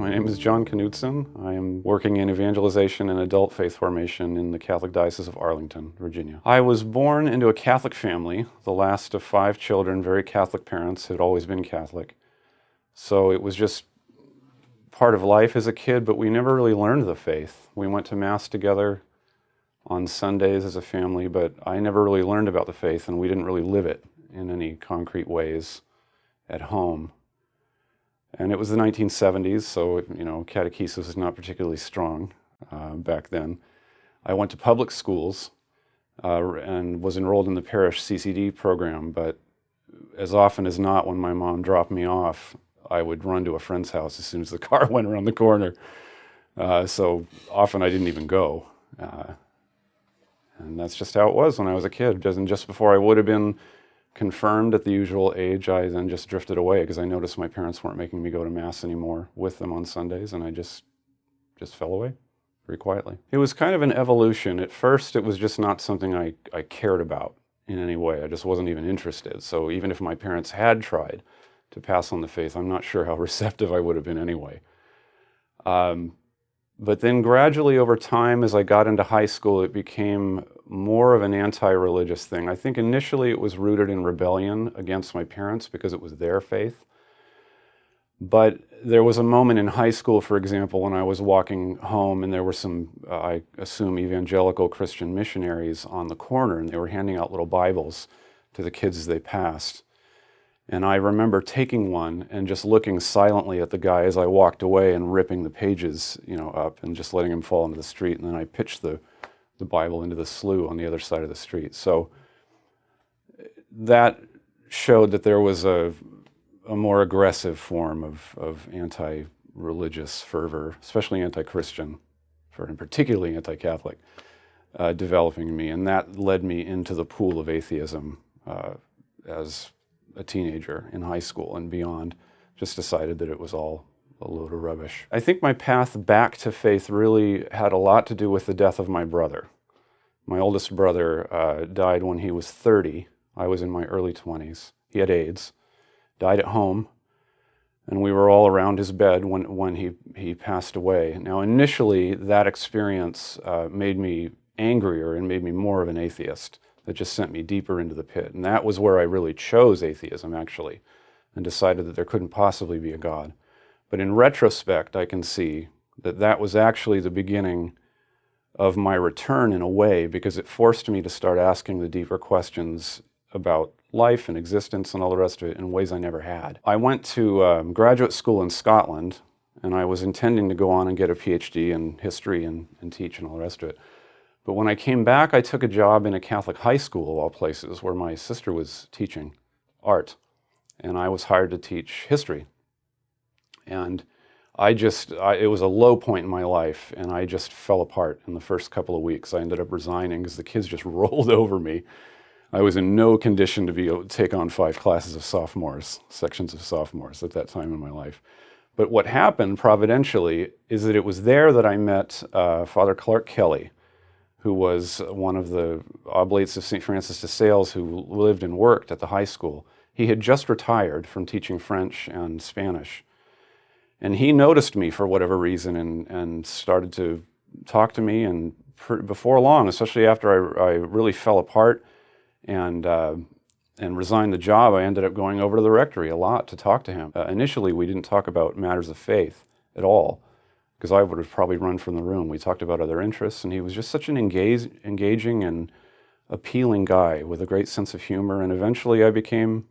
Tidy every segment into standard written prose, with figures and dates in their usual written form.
My name is John Knutsen. I am working in evangelization and adult faith formation in the Catholic Diocese of Arlington, Virginia. I was born into a Catholic family, the last of 5 children, very Catholic parents, had always been Catholic. So it was just part of life as a kid, but we never really learned the faith. We went to Mass together on Sundays as a family, but I never really learned about the faith, and we didn't really live it in any concrete ways at home. And it was the 1970s, so catechesis was not particularly strong back then. I went to public schools and was enrolled in the parish CCD program, but as often as not, when my mom dropped me off, I would run to a friend's house as soon as the car went around the corner. So often I didn't even go. And that's just how it was when I was a kid. Just before I would have been confirmed at the usual age, I then just drifted away because I noticed my parents weren't making me go to Mass anymore with them on Sundays, and I just fell away very quietly. It was kind of an evolution. At first, it was just not something I cared about in any way. I just wasn't even interested. So even if my parents had tried to pass on the faith, I'm not sure how receptive I would have been anyway. But then gradually over time, as I got into high school, it became more of an anti-religious thing. I think initially it was rooted in rebellion against my parents because it was their faith. But there was a moment in high school, for example, when I was walking home and there were some, I assume, evangelical Christian missionaries on the corner, and they were handing out little Bibles to the kids as they passed. And I remember taking one and just looking silently at the guy as I walked away and ripping the pages, up and just letting him fall into the street. And then I pitched the Bible into the slough on the other side of the street. So that showed that there was a more aggressive form of anti-religious fervor, especially anti-Christian, and particularly anti-Catholic, developing in me. And that led me into the pool of atheism as a teenager in high school and beyond. Just decided that it was all a load of rubbish. I think my path back to faith really had a lot to do with the death of my brother. My oldest brother died when he was 30. I was in my early 20s. He had AIDS, died at home, and we were all around his bed when he passed away. Now initially that experience made me angrier and made me more of an atheist. That just sent me deeper into the pit. And that was where I really chose atheism, actually, and decided that there couldn't possibly be a God. But in retrospect, I can see that that was actually the beginning of my return in a way, because it forced me to start asking the deeper questions about life and existence and all the rest of it in ways I never had. I went to graduate school in Scotland, and I was intending to go on and get a PhD in history and teach and all the rest of it. But when I came back, I took a job in a Catholic high school, of all places, where my sister was teaching art, and I was hired to teach history. And it was a low point in my life, and I just fell apart in the first couple of weeks. I ended up resigning because the kids just rolled over me. I was in no condition to be able to take on 5 classes of sections of sophomores at that time in my life. But what happened providentially is that it was there that I met Father Clark Kelly, who was one of the Oblates of St. Francis de Sales who lived and worked at the high school. He had just retired from teaching French and Spanish. And he noticed me for whatever reason and started to talk to me. And before long, especially after I really fell apart and resigned the job, I ended up going over to the rectory a lot to talk to him. Initially, we didn't talk about matters of faith at all, because I would have probably run from the room. We talked about other interests, and he was just such an engaging and appealing guy with a great sense of humor, and eventually I became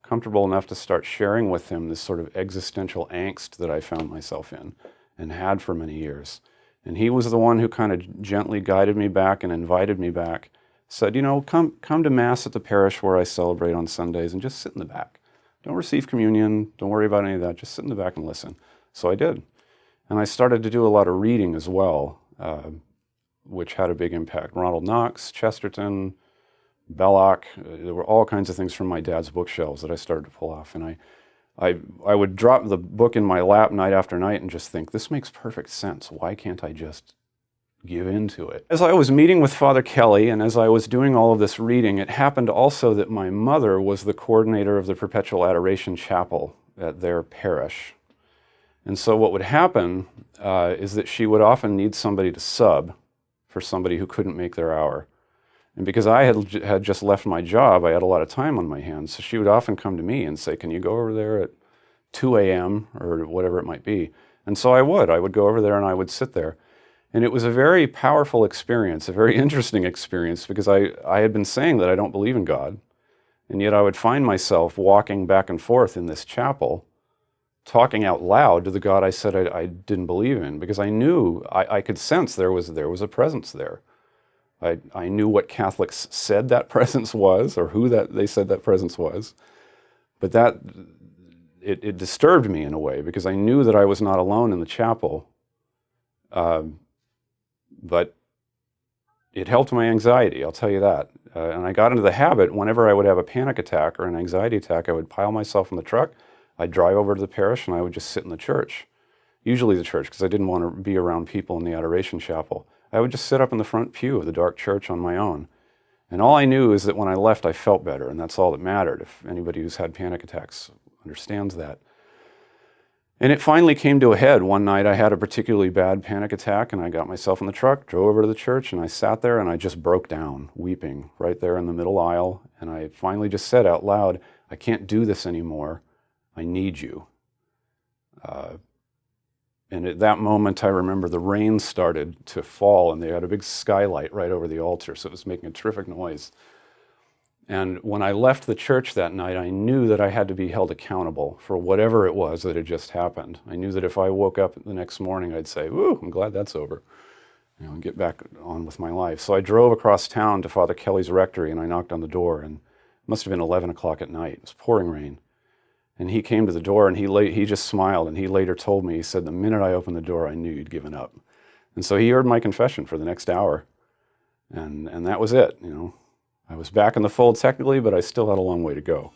comfortable enough to start sharing with him this sort of existential angst that I found myself in and had for many years. And he was the one who kind of gently guided me back and invited me back, said, come to Mass at the parish where I celebrate on Sundays and just sit in the back. Don't receive communion, don't worry about any of that, just sit in the back and listen. So I did. And I started to do a lot of reading as well, which had a big impact. Ronald Knox, Chesterton, Belloc, there were all kinds of things from my dad's bookshelves that I started to pull off. And I would drop the book in my lap night after night and just think, this makes perfect sense. Why can't I just give into it? As I was meeting with Father Kelly and as I was doing all of this reading, it happened also that my mother was the coordinator of the Perpetual Adoration Chapel at their parish. And so what would happen is that she would often need somebody to sub for somebody who couldn't make their hour. And because I had just left my job, I had a lot of time on my hands. So she would often come to me and say, can you go over there at 2 a.m. or whatever it might be? And so I would go over there and I would sit there. And it was a very powerful experience, a very interesting experience, because I had been saying that I don't believe in God. And yet I would find myself walking back and forth in this chapel, talking out loud to the God I said I didn't believe in, because I knew, I could sense there was a presence there. I knew what Catholics said that presence was, or who they said that presence was. But it disturbed me in a way, because I knew that I was not alone in the chapel. But it helped my anxiety, I'll tell you that. And I got into the habit, whenever I would have a panic attack or an anxiety attack, I would pile myself in the truck, I'd drive over to the parish, and I would just sit in the church. Usually the church, because I didn't want to be around people in the Adoration chapel. I would just sit up in the front pew of the dark church on my own. And all I knew is that when I left, I felt better, and that's all that mattered. If anybody who's had panic attacks understands that. And it finally came to a head. One night I had a particularly bad panic attack, and I got myself in the truck, drove over to the church, and I sat there and I just broke down, weeping, right there in the middle aisle. And I finally just said out loud, I can't do this anymore. I need you. And at that moment, I remember the rain started to fall, and they had a big skylight right over the altar, so it was making a terrific noise. And when I left the church that night, I knew that I had to be held accountable for whatever it was that had just happened. I knew that if I woke up the next morning, I'd say, "Ooh, I'm glad that's over," and get back on with my life. So I drove across town to Father Kelly's rectory, and I knocked on the door, and it must have been 11 o'clock at night. It was pouring rain. And he came to the door, and he just smiled, and he later told me, he said, the minute I opened the door, I knew you'd given up. And so he heard my confession for the next hour, and that was it. I was back in the fold technically, but I still had a long way to go.